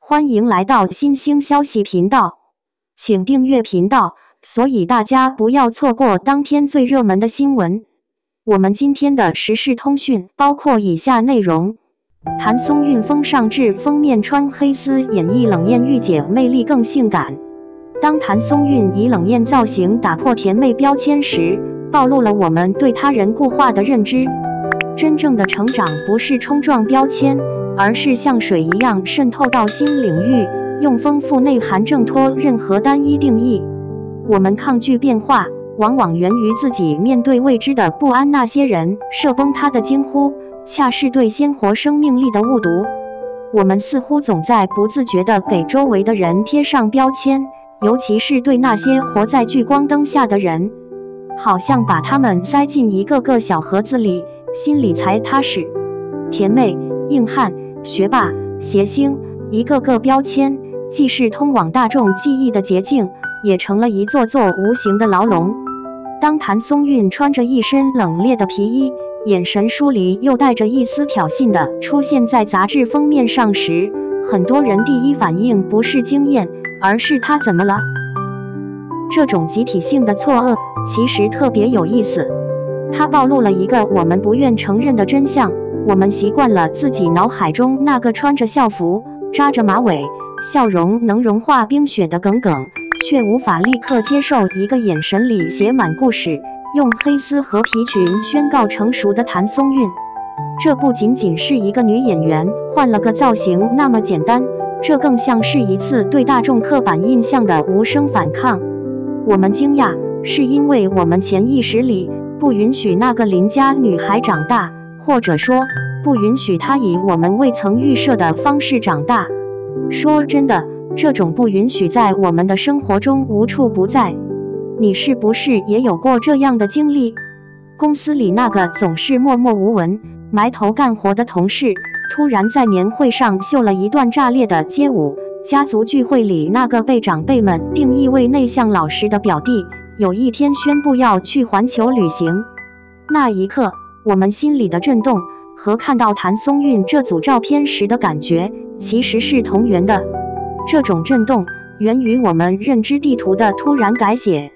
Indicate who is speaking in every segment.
Speaker 1: 歡迎來到新興消息頻道，請訂閱頻道，所以大家不要錯過當天最熱門的新聞。我們今天的時事通訊包括以下內容：譚松韻封上至封面穿黑絲演繹冷豔御姐，魅力更性感。當譚松韻以冷豔造型打破甜妹標籤時，暴露了我們對他人固化的認知。真正的成長不是衝撞標籤，而是像水一樣滲透到新領域，用豐富內涵掙脫任何單一定義。我們抗拒變化，往往源於自己面對未知的不安。那些人射崩他的驚呼，恰是對鮮活生命力的誤讀。我們似乎總在不自覺地給周圍的人貼上標籤，尤其是對那些活在聚光燈下的人，好像把他們塞進一個個小盒子裡，心裡才踏實。甜妹、硬漢、學霸、諧星，一個個標籤，既是通往大眾記憶的捷徑，也成了一座座無形的牢籠。當譚松韻穿着一身冷冽的皮衣，眼神疏離又帶着一絲挑釁地出現在雜誌封面上時，很多人第一反應不是驚豔，而是她怎麼了？這種集體性的錯愕其實特別有意思，它暴露了一個我們不願承認的真相。我們習慣了自己腦海中那個穿着校服、扎着馬尾、笑容能融化冰雪的耿耿，卻無法立刻接受一個眼神裡寫滿故事，用黑絲和皮裙宣告成熟的譚松韻。這不僅僅是一個女演員換了個造型那麼簡單，這更像是一次對大眾刻板印象的無聲反抗。我們驚訝，是因為我們潛意識裡不允許那個鄰家女孩長大，或者說不允許她以我們未曾預設的方式長大。說真的，這種不允許在我們的生活中無處不在。你是不是也有過這樣的經歷？公司裡那個總是默默無聞、埋頭幹活的同事，突然在年會上秀了一段炸裂的街舞；家族聚會裡那個被長輩們定義為內向老實的表弟，有一天宣布要去環球旅行。那一刻，我們心裡的震動和看到譚松韻這組照片時的感覺其實是同源的。這種震動源於我們認知地圖的突然改寫。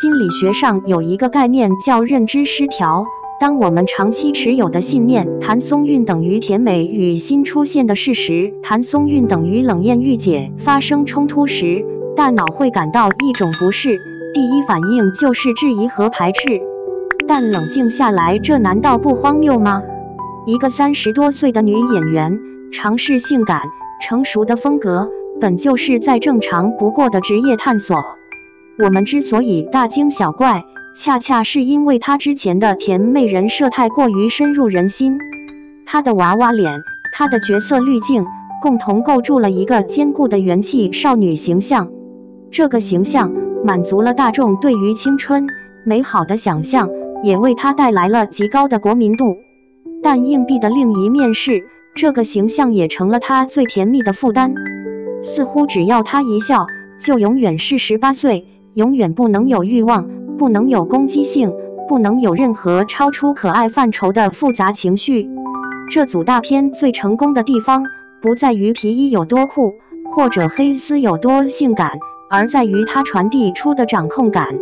Speaker 1: 心理學上有一個概念叫認知失調。當我們長期持有的信念譚松韻等於甜美與新出現的事實譚松韻等於冷豔御姐發生衝突時，大腦會感到一種不適，第一反應就是質疑和排斥。但冷靜下來，這難道不荒謬嗎？一個30多歲的女演員嘗試性感成熟的風格，本就是再正常不過的職業探索。我們之所以大驚小怪，恰恰是因為她之前的甜妹人設太過於深入人心。她的娃娃臉，她的角色濾鏡，共同構築了一個堅固的元氣少女形象。這個形象滿足了大眾對於青春美好的想象，也為她帶來了極高的國民度。但硬幣的另一面是，這個形象也成了她最甜蜜的負擔。似乎只要她一笑，就永遠是18歲，永遠不能有慾望，不能有攻擊性，不能有任何超出可愛範疇的複雜情緒。這組大片最成功的地方，不在於皮衣有多酷，或者黑絲有多性感，而在於它傳遞出的掌控感。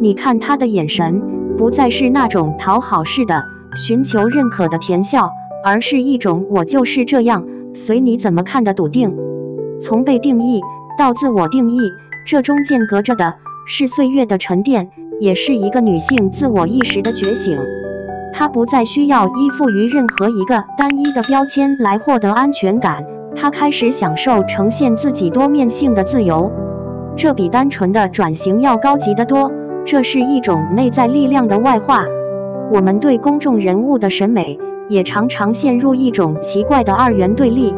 Speaker 1: 你看她的眼神，不再是那種討好式的尋求認可的甜笑，而是一種我就是這樣，隨你怎麼看的篤定。從被定義到自我定義，這中間隔着的是歲月的沉澱，也是一個女性自我意識的覺醒。她不再需要依附於任何一個單一的標籤來獲得安全感，她開始享受呈現自己多面性的自由。這比單純的轉型要高級得多，這是一種內在力量的外化。我們對公眾人物的審美也常常陷入一種奇怪的二元對立，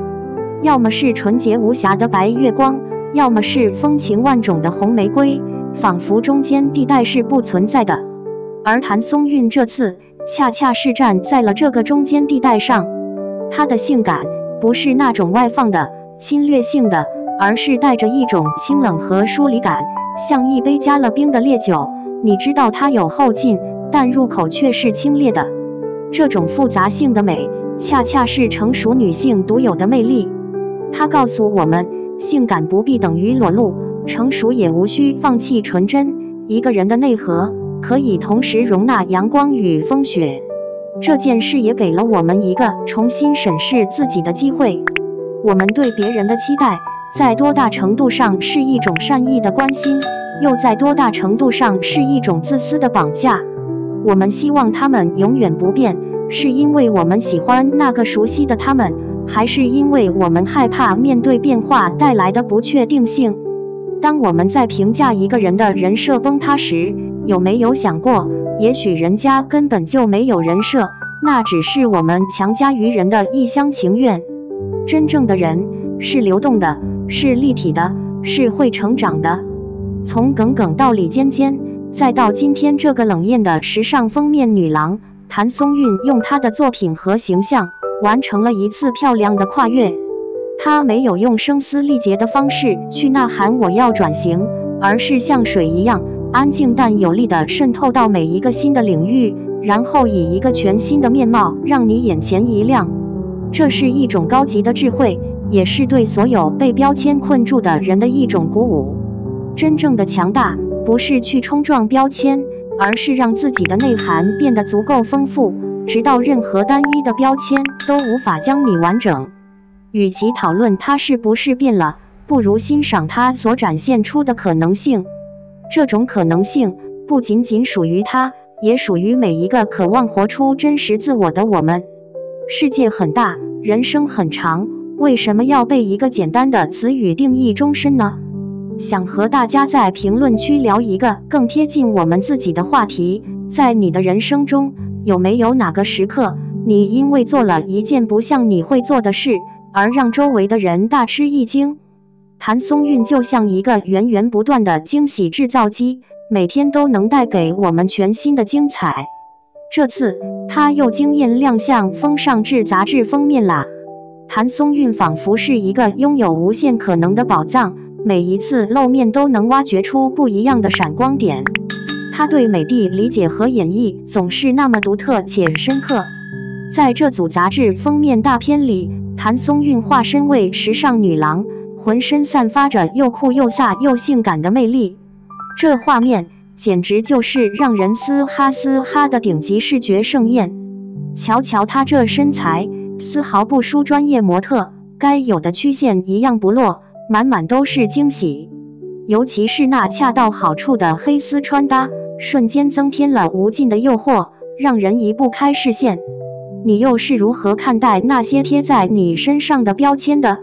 Speaker 1: 要麼是純潔無瑕的白月光，要麼是風情萬種的紅玫瑰，仿佛中間地帶是不存在的。而譚松韻這次恰恰是站在了這個中間地帶上。她的性感不是那種外放的侵略性的，而是帶着一種清冷和疏離感，像一杯加了冰的烈酒，你知道它有后劲，但入口卻是清冽的。這種複雜性的美，恰恰是成熟女性獨有的魅力。它告訴我們，性感不必等於裸露，成熟也無需放棄純真。一個人的內核可以同時容納陽光與風雪。這件事也給了我們一個重新審視自己的機會。我們對別人的期待，在多大程度上是一種善意的關心，又在多大程度上是一種自私的綁架？我們希望他們永遠不變，是因為我們喜歡那個熟悉的他們，還是因為我們害怕面對變化帶來的不確定性？當我們在評價一個人的人設崩塌時，有沒有想過，也許人家根本就沒有人設，那只是我們強加於人的一廂情願。真正的人是流動的，是立體的，是會成長的。從耿耿到李尖尖，再到今天這個冷豔的時尚封面女郎，譚松韻用她的作品和形象完成了一次漂亮的跨越。她沒有用聲嘶力竭的方式去吶喊我要轉型，而是像水一樣安靜但有力地滲透到每一個新的領域，然後以一個全新的面貌讓你眼前一亮。這是一種高級的智慧，也是對所有被標籤困住的人的一種鼓舞。真正的強大不是去衝撞標籤，而是讓自己的內涵變得足夠豐富，直到任何單一的標籤都無法將你完整。與其討論它是不是變了，不如欣賞它所展現出的可能性。這種可能性不僅僅屬於它，也屬於每一個渴望活出真實自我的我們。世界很大，人生很長，為什麼要被一個簡單的詞語定義終身呢？想和大家在評論區聊一個更貼近我們自己的話題。在你的人生中，有沒有哪個時刻，你因為做了一件不像你會做的事，而讓周圍的人大吃一驚？譚松韻就像一個源源不斷的驚喜製造機，每天都能帶給我們全新的精彩。這次，她又驚豔亮相《風尚誌》雜誌封面啦！譚松韻仿佛是一個擁有無限可能的寶藏，每一次露面都能挖掘出不一樣的閃光點。她對美的理解和演繹總是那麼獨特且深刻。在這組雜誌封面大片裡，譚松韻化身為時尚女郎，渾身散發着又酷又飒又性感的魅力。這畫面簡直就是讓人嘶哈嘶哈的頂級視覺盛宴。瞧瞧她這身材，絲毫不輸專業模特，該有的曲線一樣不落，滿滿都是驚喜。尤其是那恰到好處的黑絲穿搭，瞬間增添了無盡的誘惑，讓人移不開視線。你又是如何看待那些貼在你身上的標籤的？